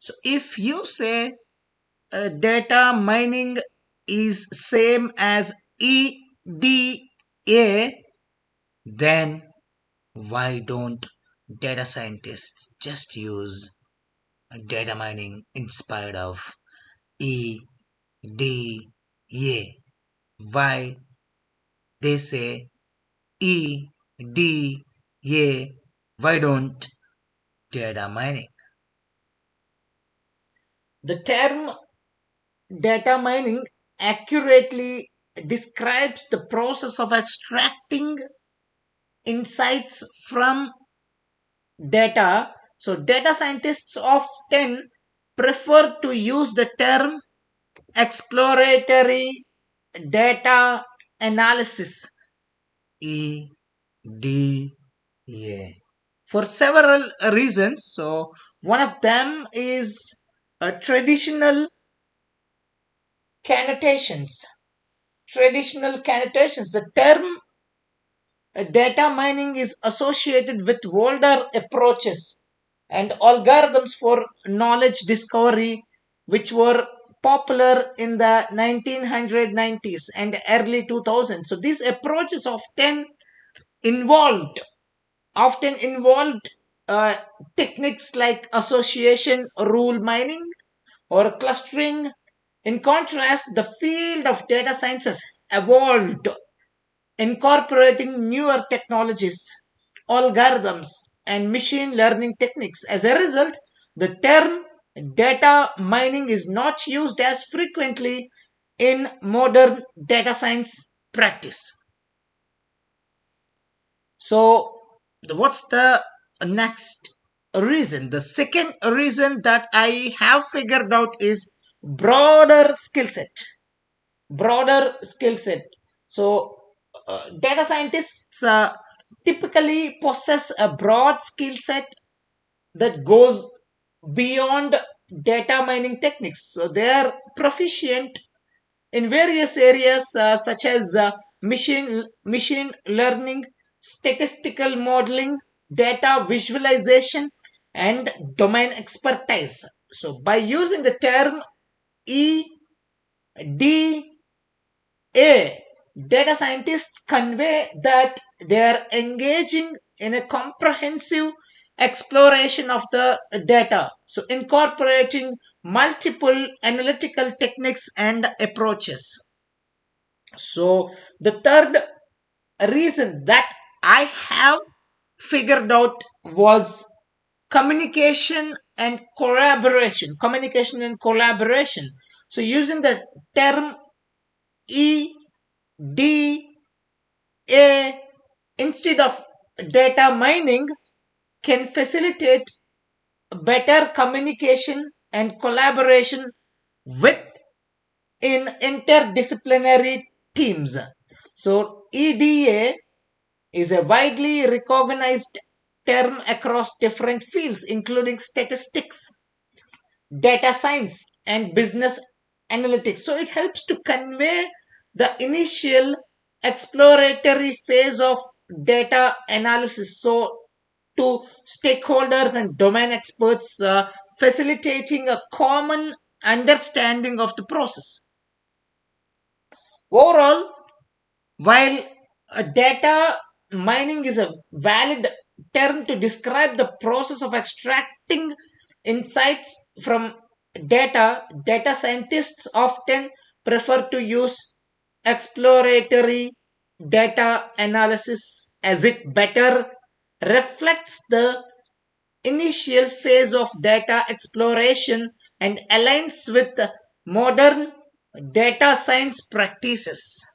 So if you say data mining is same as EDA, then why don't data scientists just use data mining instead of EDA? Why they say EDA? Why don't data mining? The term data mining accurately describes the process of extracting insights from data. So, data scientists often prefer to use the term exploratory data analysis, EDA, for several reasons. So, one of them is traditional connotations. Traditional connotations. The term data mining is associated with older approaches and algorithms for knowledge discovery, which were popular in the 1990s and early 2000s. So these approaches involved often involved uh, techniques like association rule mining or clustering. In contrast, the field of data sciences evolved, incorporating newer technologies, algorithms, and machine learning techniques. As a result, the term data mining is not used as frequently in modern data science practice. So, what's the next reason? The second reason that I have figured out is broader skill set. Broader skill set. So, data scientists typically possess a broad skill set that goes beyond data mining techniques. So, they are proficient in various areas such as machine learning, statistical modeling, data visualization, and domain expertise. So, by using the term EDA, data scientists convey that they are engaging in a comprehensive exploration of the data, so incorporating multiple analytical techniques and approaches. So, the third reason that I have figured out was communication and collaboration. Communication and collaboration. So, using the term EDA instead of data mining can facilitate better communication and collaboration within interdisciplinary teams. So, EDA is a widely recognized term across different fields, including statistics, data science, and business analytics. So, it helps to convey the initial exploratory phase of data analysis. So, to stakeholders and domain experts, facilitating a common understanding of the process. Overall, while data mining is a valid term to describe the process of extracting insights from data, data scientists often prefer to use exploratory data analysis as it better reflects the initial phase of data exploration and aligns with modern data science practices.